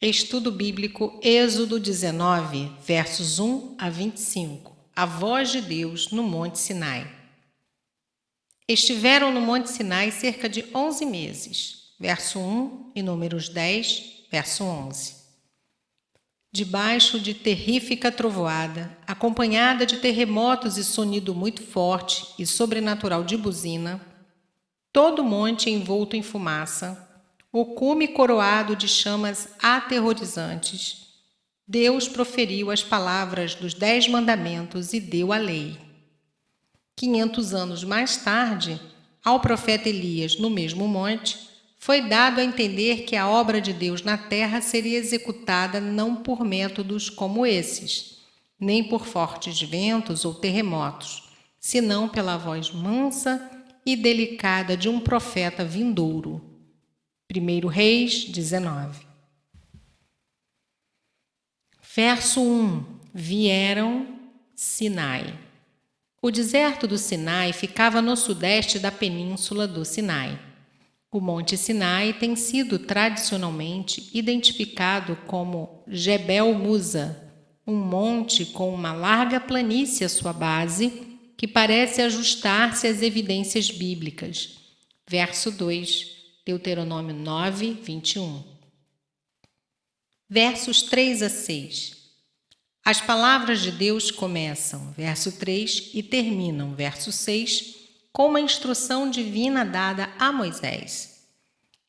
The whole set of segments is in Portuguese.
Estudo Bíblico, Êxodo 19, versos 1 a 25. A voz de Deus no Monte Sinai. Estiveram no Monte Sinai cerca de 11 meses. Verso 1 e Números 10, verso 11. Debaixo de terrífica trovoada, acompanhada de terremotos e sonido muito forte e sobrenatural de buzina, todo o monte envolto em fumaça, o cume coroado de chamas aterrorizantes, Deus proferiu as palavras dos 10 mandamentos e deu a lei. 500 anos mais tarde, ao profeta Elias, no mesmo monte, foi dado a entender que a obra de Deus na terra seria executada não por métodos como esses, nem por fortes ventos ou terremotos, senão pela voz mansa e delicada de um profeta vindouro. 1 Reis 19. Verso 1. Vieram Sinai. O deserto do Sinai ficava no sudeste da península do Sinai. O Monte Sinai tem sido tradicionalmente identificado como Jebel Musa, um monte com uma larga planície à sua base, que parece ajustar-se às evidências bíblicas. Verso 2. Deuteronômio 9, 21. Versos 3 a 6. As palavras de Deus começam, verso 3, e terminam, verso 6, com uma instrução divina dada a Moisés.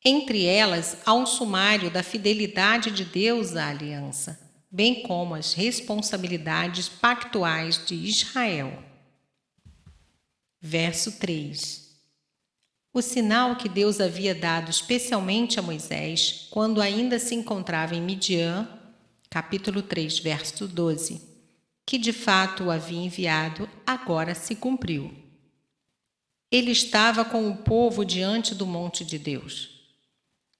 Entre elas, há um sumário da fidelidade de Deus à aliança, bem como as responsabilidades pactuais de Israel. Verso 3. O sinal que Deus havia dado especialmente a Moisés, quando ainda se encontrava em Midian, capítulo 3, verso 12, que de fato o havia enviado, agora se cumpriu. Ele estava com o povo diante do monte de Deus.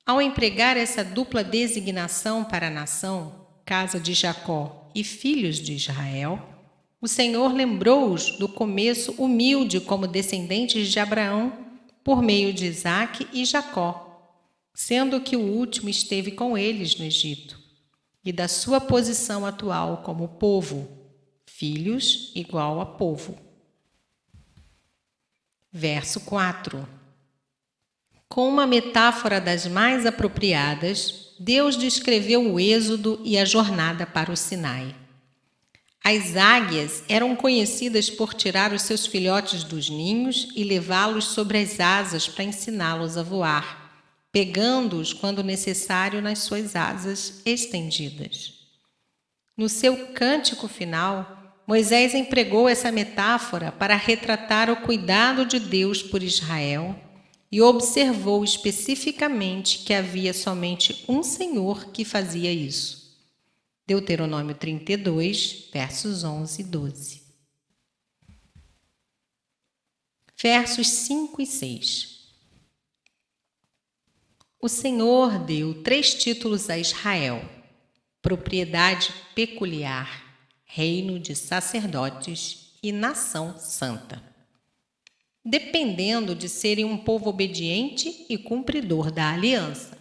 Ao empregar essa dupla designação para a nação, casa de Jacó e filhos de Israel, o Senhor lembrou-os do começo humilde como descendentes de Abraão, por meio de Isaque e Jacó, sendo que o último esteve com eles no Egito, e da sua posição atual como povo, filhos igual a povo. Verso 4. Com uma metáfora das mais apropriadas, Deus descreveu o êxodo e a jornada para o Sinai. As águias eram conhecidas por tirar os seus filhotes dos ninhos e levá-los sobre as asas para ensiná-los a voar, pegando-os quando necessário nas suas asas estendidas. No seu cântico final, Moisés empregou essa metáfora para retratar o cuidado de Deus por Israel e observou especificamente que havia somente um Senhor que fazia isso. Deuteronômio 32, versos 11 e 12. Versos 5 e 6. O Senhor deu 3 títulos a Israel: propriedade peculiar, reino de sacerdotes e nação santa, dependendo de serem um povo obediente e cumpridor da aliança.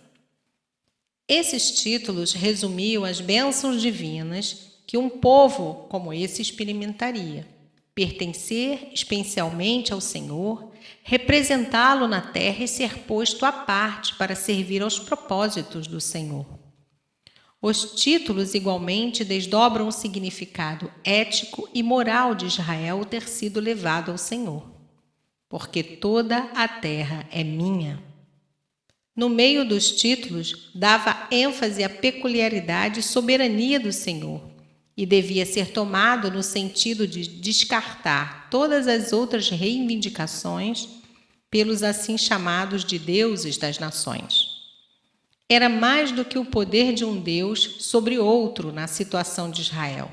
Esses títulos resumiam as bênçãos divinas que um povo como esse experimentaria: pertencer especialmente ao Senhor, representá-lo na terra e ser posto à parte para servir aos propósitos do Senhor. Os títulos igualmente desdobram o significado ético e moral de Israel ter sido levado ao Senhor, porque toda a terra é minha. No meio dos títulos, dava ênfase à peculiaridade e soberania do Senhor, e devia ser tomado no sentido de descartar todas as outras reivindicações pelos assim chamados de deuses das nações. Era mais do que o poder de um Deus sobre outro na situação de Israel.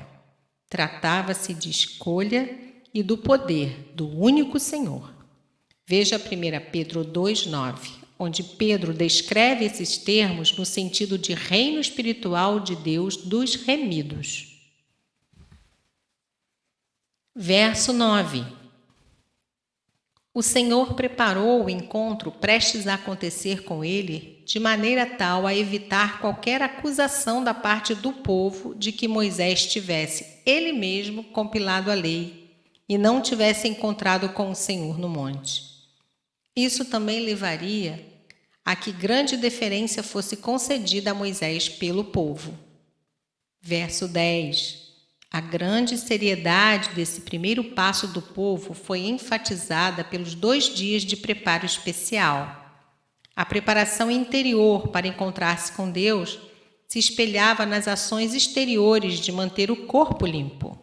Tratava-se de escolha e do poder do único Senhor. Veja 1 Pedro 2,9. Onde Pedro descreve esses termos no sentido de reino espiritual de Deus dos remidos. Verso 9. O Senhor preparou o encontro prestes a acontecer com ele de maneira tal a evitar qualquer acusação da parte do povo de que Moisés tivesse ele mesmo compilado a lei e não tivesse encontrado com o Senhor no monte. Isso também levaria a que grande deferência fosse concedida a Moisés pelo povo. Verso 10. A grande seriedade desse primeiro passo do povo foi enfatizada pelos 2 dias de preparo especial. A preparação interior para encontrar-se com Deus se espelhava nas ações exteriores de manter o corpo limpo.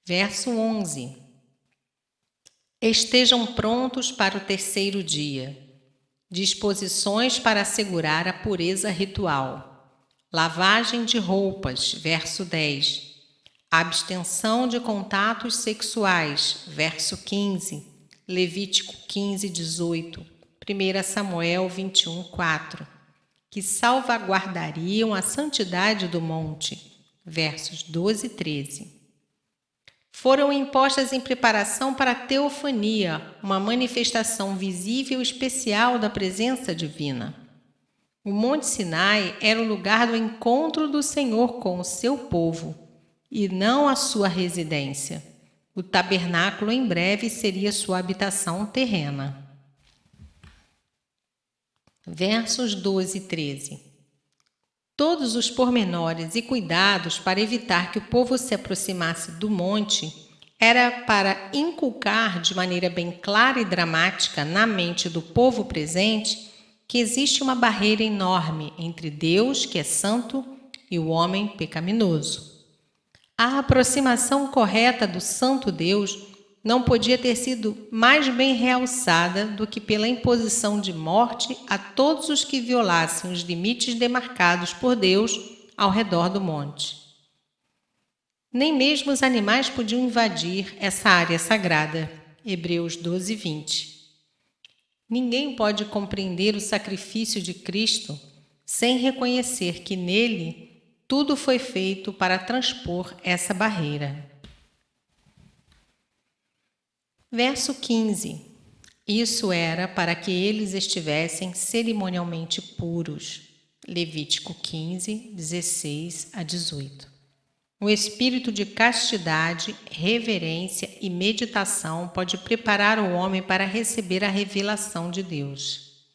Verso 11. Estejam prontos para o 3º dia. Disposições para assegurar a pureza ritual. Lavagem de roupas, verso 10. Abstenção de contatos sexuais, verso 15. Levítico 15, 18. 1 Samuel 21, 4. Que salvaguardariam a santidade do monte, versos 12 e 13. Foram impostas em preparação para a teofania, uma manifestação visível especial da presença divina. O Monte Sinai era o lugar do encontro do Senhor com o seu povo, e não a sua residência. O tabernáculo em breve seria sua habitação terrena. Versos 12 e 13. Todos os pormenores e cuidados para evitar que o povo se aproximasse do monte era para inculcar de maneira bem clara e dramática na mente do povo presente que existe uma barreira enorme entre Deus, que é santo, e o homem pecaminoso. A aproximação correta do santo Deus não podia ter sido mais bem realçada do que pela imposição de morte a todos os que violassem os limites demarcados por Deus ao redor do monte. Nem mesmo os animais podiam invadir essa área sagrada. Hebreus 12, 20. Ninguém pode compreender o sacrifício de Cristo sem reconhecer que nele tudo foi feito para transpor essa barreira. Verso 15. Isso era para que eles estivessem cerimonialmente puros. Levítico 15, 16 a 18. O espírito de castidade, reverência e meditação pode preparar o homem para receber a revelação de Deus.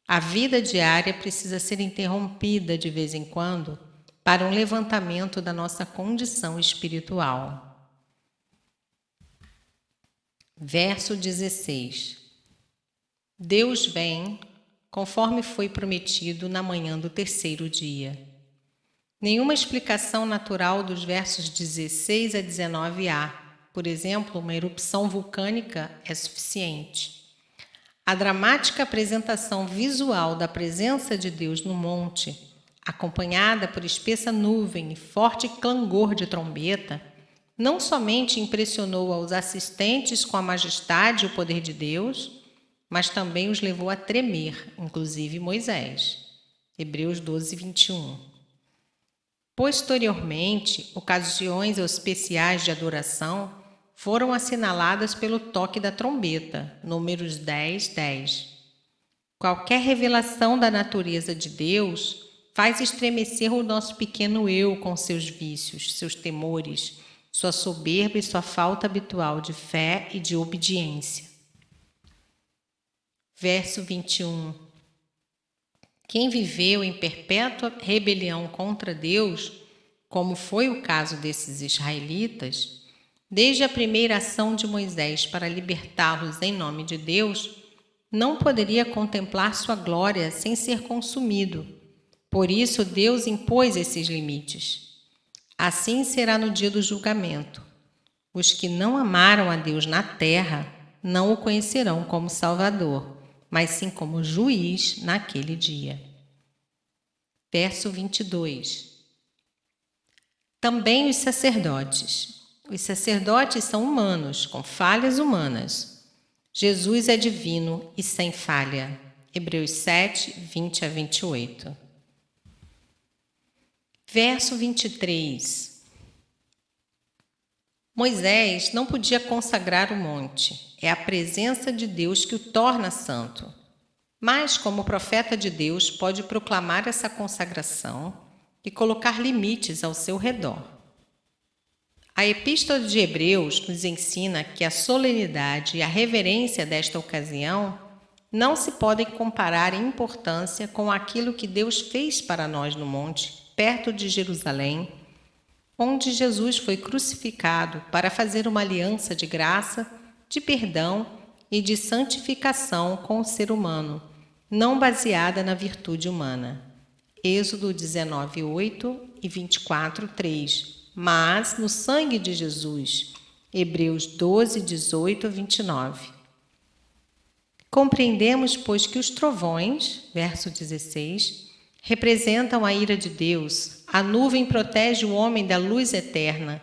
A vida diária precisa ser interrompida de vez em quando para um levantamento da nossa condição espiritual. Verso 16. Deus vem, conforme foi prometido na manhã do 3º dia. Nenhuma explicação natural dos versos 16 a 19 há. Por exemplo, uma erupção vulcânica é suficiente. A dramática apresentação visual da presença de Deus no monte, acompanhada por espessa nuvem e forte clangor de trombeta, não somente impressionou aos assistentes com a majestade e o poder de Deus, mas também os levou a tremer, inclusive Moisés. Hebreus 12, 21. Posteriormente, ocasiões especiais de adoração foram assinaladas pelo toque da trombeta, Números 10, 10. Qualquer revelação da natureza de Deus faz estremecer o nosso pequeno eu com seus vícios, seus temores, sua soberba e sua falta habitual de fé e de obediência. Verso 21. Quem viveu em perpétua rebelião contra Deus, como foi o caso desses israelitas, desde a primeira ação de Moisés para libertá-los em nome de Deus, não poderia contemplar sua glória sem ser consumido. Por isso, Deus impôs esses limites. Assim será no dia do julgamento. Os que não amaram a Deus na terra não o conhecerão como Salvador, mas sim como juiz naquele dia. Verso 22. Também os sacerdotes. Os sacerdotes são humanos, com falhas humanas. Jesus é divino e sem falha. Hebreus 7, 20 a 28. Verso 23. Moisés não podia consagrar o monte. É a presença de Deus que o torna santo. mas, como profeta de Deus, pode proclamar essa consagração e colocar limites ao seu redor. A Epístola de Hebreus nos ensina que a solenidade e a reverência desta ocasião não se podem comparar em importância com aquilo que Deus fez para nós no monte, perto de Jerusalém, onde Jesus foi crucificado para fazer uma aliança de graça, de perdão e de santificação com o ser humano, não baseada na virtude humana. Êxodo 19:8 e 24:3. Mas no sangue de Jesus. Hebreus 12:18 a 29. Compreendemos, pois, que os trovões, verso 16, representam a ira de Deus, a nuvem protege o homem da luz eterna,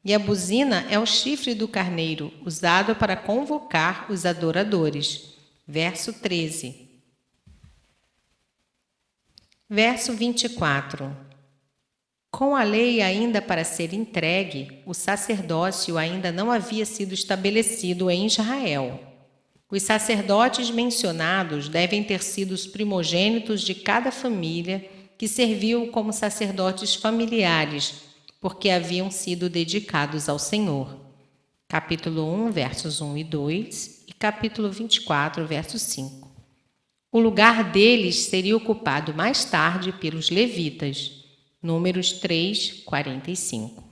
e a buzina é o chifre do carneiro, usado para convocar os adoradores. Verso 13. Verso 24. Com a lei ainda para ser entregue, o sacerdócio ainda não havia sido estabelecido em Israel. Os sacerdotes mencionados devem ter sido os primogênitos de cada família que serviu como sacerdotes familiares, porque haviam sido dedicados ao Senhor. Capítulo 1, versos 1 e 2 e capítulo 24, verso 5. O lugar deles seria ocupado mais tarde pelos levitas. Números 3, 45.